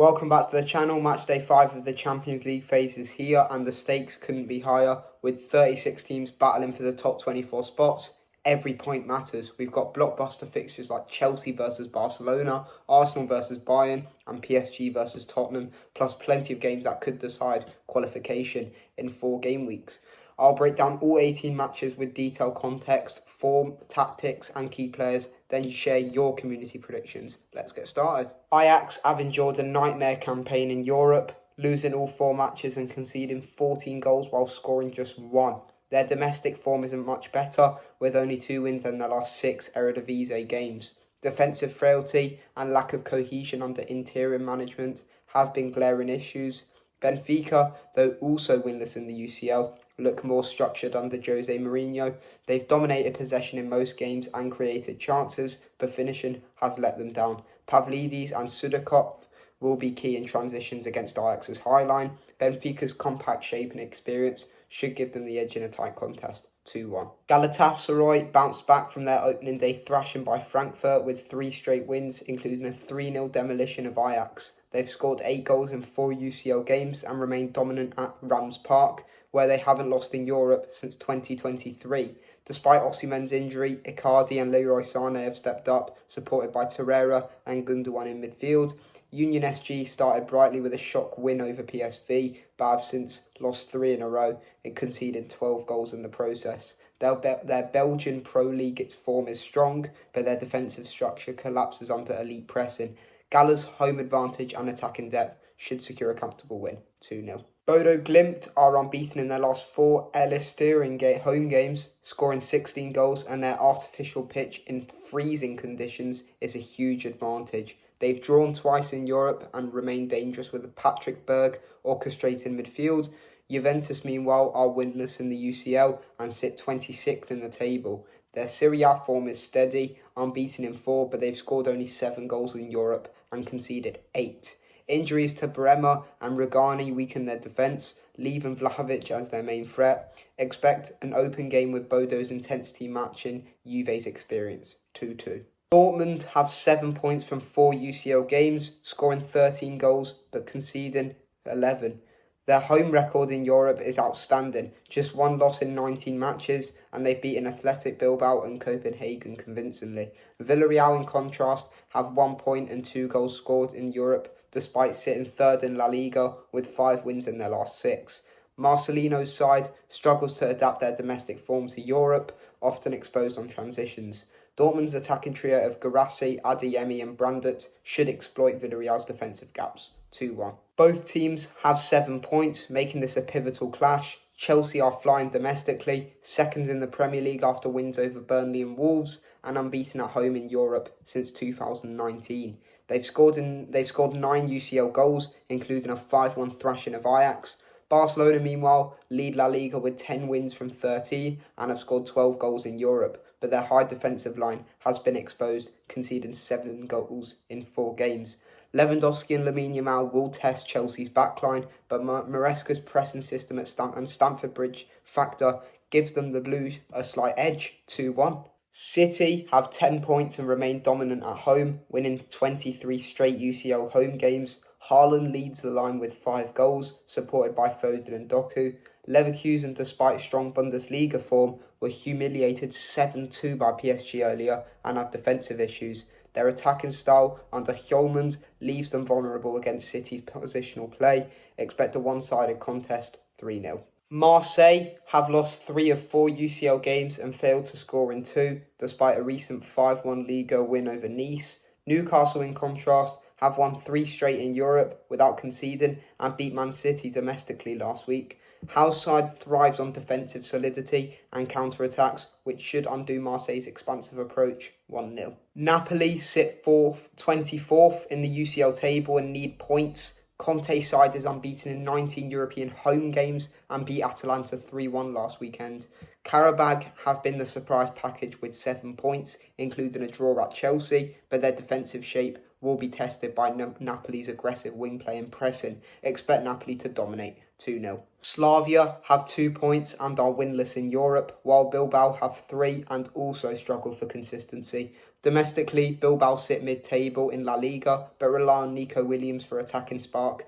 Welcome back to the channel. Matchday 5 of the Champions League phase is here and the stakes couldn't be higher, with 36 teams battling for the top 24 spots. Every point matters. We've got blockbuster fixtures like Chelsea versus Barcelona, Arsenal versus Bayern and PSG versus Tottenham, plus plenty of games that could decide qualification in 4 game weeks. I'll break down all 18 matches with detailed context, form, tactics and key players, then share your community predictions. Let's get started. Ajax have endured a nightmare campaign in Europe, losing all 4 matches and conceding 14 goals while scoring just 1. Their domestic form isn't much better, with only 2 wins in their last 6 Eredivisie games. Defensive frailty and lack of cohesion under interior management have been glaring issues. Benfica, though also winless in the UCL, look more structured under Jose Mourinho. They've dominated possession in most games and created chances, but finishing has let them down. Pavlidis and Sudakov will be key in transitions against Ajax's high line. Benfica's compact shape and experience should give them the edge in a tight contest. 2-1. Galatasaray bounced back from their opening day thrashing by Frankfurt with 3 straight wins, including a 3-0 demolition of Ajax. They've scored 8 goals in 4 UCL games and remain dominant at Rams Park, where they haven't lost in Europe since 2023. Despite Osimhen's injury, Icardi and Leroy Sané have stepped up, supported by Torreira and Gundogan in midfield. Union SG started brightly with a shock win over PSV, but have since lost 3 in a row and conceded 12 goals in the process. Their Belgian Pro League form is strong, but their defensive structure collapses under elite pressing. Gala's home advantage and attacking depth should secure a comfortable win, 2-0. Bodø Glimt are unbeaten in their last 4 Eliteserien home games, scoring 16 goals, and their artificial pitch in freezing conditions is a huge advantage. They've drawn twice in Europe and remain dangerous with Patrick Berg orchestrating midfield. Juventus, meanwhile, are winless in the UCL and sit 26th in the table. Their Serie A form is steady, unbeaten in 4, but they've scored only 7 goals in Europe and conceded 8. Injuries to Bremer and Rugani weaken their defence, leaving Vlahovic as their main threat. Expect an open game with Bodo's intensity matching Juve's experience, 2-2. Dortmund have 7 points from 4 UCL games, scoring 13 goals but conceding 11. Their home record in Europe is outstanding, just 1 loss in 19 matches, and they've beaten Athletic Bilbao and Copenhagen convincingly. Villarreal, in contrast, have 1 point and 2 goals scored in Europe, despite sitting 3rd in La Liga with 5 wins in their last 6. Marcelino's side struggles to adapt their domestic form to Europe, often exposed on transitions. Dortmund's attacking trio of Guirassy, Adeyemi and Brandt should exploit Villarreal's defensive gaps, 2-1. Both teams have 7 points, making this a pivotal clash. Chelsea are flying domestically, 2nd in the Premier League after wins over Burnley and Wolves, and unbeaten at home in Europe since 2019. They've scored 9 UCL goals, including a 5-1 thrashing of Ajax. Barcelona, meanwhile, lead La Liga with 10 wins from 13 and have scored 12 goals in Europe, but their high defensive line has been exposed, conceding 7 goals in 4 games. Lewandowski and Lamine Yamal will test Chelsea's backline, but Maresca's pressing system at Stamford Bridge factor gives them the Blues a slight edge, 2-1. City have 10 points and remain dominant at home, winning 23 straight UCL home games. Haaland leads the line with 5 goals, supported by Foden and Doku. Leverkusen, despite strong Bundesliga form, were humiliated 7-2 by PSG earlier and have defensive issues. Their attacking style under Hjulmand leaves them vulnerable against City's positional play. Expect a one-sided contest, 3-0. Marseille have lost 3 of 4 UCL games and failed to score in 2, despite a recent 5-1 Liga win over Nice. Newcastle, in contrast, have won 3 straight in Europe without conceding and beat Man City domestically last week. House side thrives on defensive solidity and counter-attacks, which should undo Marseille's expansive approach, 1-0. Napoli sit 24th in the UCL table and need points. Conte's side is unbeaten in 19 European home games and beat Atalanta 3-1 last weekend. Karabag have been the surprise package with 7 points, including a draw at Chelsea, but their defensive shape will be tested by Napoli's aggressive wing play and pressing. Expect Napoli to dominate, 2-0. Slavia have 2 points and are winless in Europe, while Bilbao have 3 and also struggle for consistency. Domestically, Bilbao sit mid-table in La Liga, but rely on Nico Williams for attacking spark.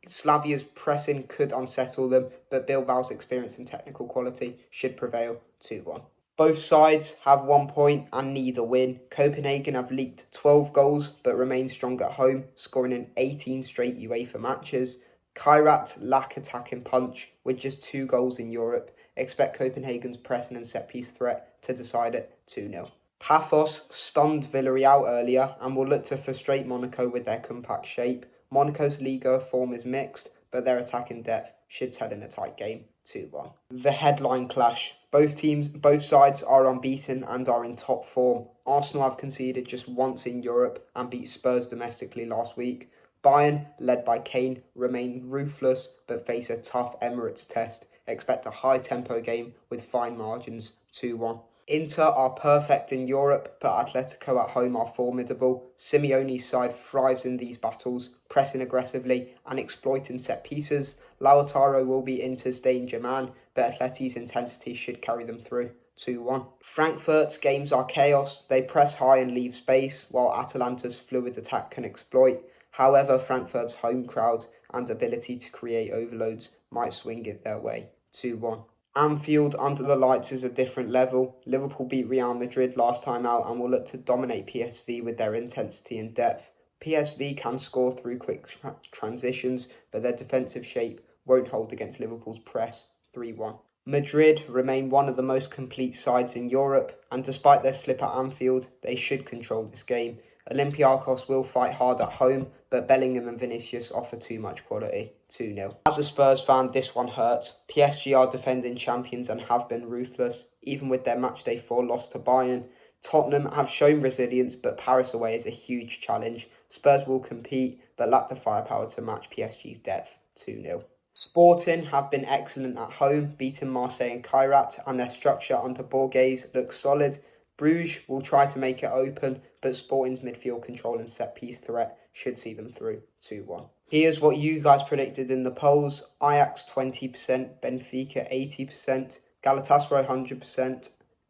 Slavia's pressing could unsettle them, but Bilbao's experience and technical quality should prevail. 2-1. Both sides have 1 point and need a win. Copenhagen have leaked 12 goals but remain strong at home, scoring in 18 straight UEFA matches. Kairat lack attacking punch with just 2 goals in Europe. Expect Copenhagen's pressing and set-piece threat to decide it. 2-0. Pafos stunned Villarreal earlier and will look to frustrate Monaco with their compact shape. Monaco's Liga form is mixed, but their attacking depth should tell in a tight game. 2-1. The headline clash. Both sides are unbeaten and are in top form. Arsenal have conceded just once in Europe and beat Spurs domestically last week. Bayern, led by Kane, remain ruthless but face a tough Emirates test. Expect a high-tempo game with fine margins. 2-1. Inter are perfect in Europe, but Atletico at home are formidable. Simeone's side thrives in these battles, pressing aggressively and exploiting set pieces. Lautaro will be Inter's danger man, but Atleti's intensity should carry them through. 2-1. Frankfurt's games are chaos. They press high and leave space, while Atalanta's fluid attack can exploit. However, Frankfurt's home crowd and ability to create overloads might swing it their way. 2-1. Anfield under the lights is a different level. Liverpool beat Real Madrid last time out and will look to dominate PSV with their intensity and depth. PSV can score through quick transitions, but their defensive shape won't hold against Liverpool's press. 3-1. Madrid remain one of the most complete sides in Europe, and despite their slip at Anfield, they should control this game. Olympiacos will fight hard at home, but Bellingham and Vinicius offer too much quality. 2-0. As a Spurs fan, this one hurts. PSG are defending champions and have been ruthless, even with their Matchday 4 loss to Bayern. Tottenham have shown resilience, but Paris away is a huge challenge. Spurs will compete, but lack the firepower to match PSG's depth. 2-0. Sporting have been excellent at home, beating Marseille and Kairat, and their structure under Borges looks solid. Bruges will try to make it open, but Sporting's midfield control and set-piece threat should see them through. 2-1. Here's what you guys predicted in the polls. Ajax 20%, Benfica 80%, Galatasaray 100%,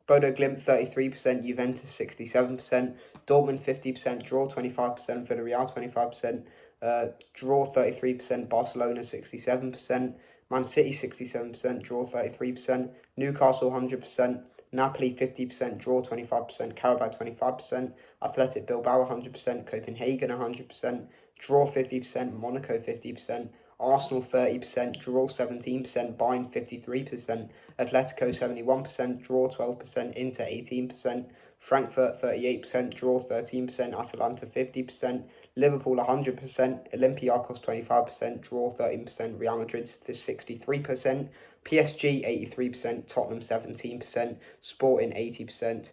Bodø Glimt 33%, Juventus 67%, Dortmund 50%, draw 25%, Villarreal 25%, draw 33%, Barcelona 67%, Man City 67%, draw 33%, Newcastle 100%, Napoli 50%, draw 25%, Carabao 25%, Athletic Bilbao 100%, Copenhagen 100%, draw 50%, Monaco 50%, Arsenal 30%, draw 17%, Bayern 53%, Atletico 71%, draw 12%, Inter 18%, Frankfurt 38%, draw 13%, Atalanta 50%, Liverpool 100%, Olympiacos 25%, draw 13%, Real Madrid 63%, PSG 83%, Tottenham 17%, Sporting 80%,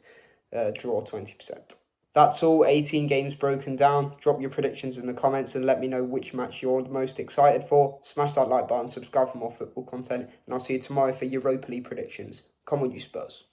draw 20%. That's all 18 games broken down. Drop your predictions in the comments and let me know which match you're the most excited for. Smash that like button, subscribe for more football content, and I'll see you tomorrow for Europa League predictions. Come on, you Spurs.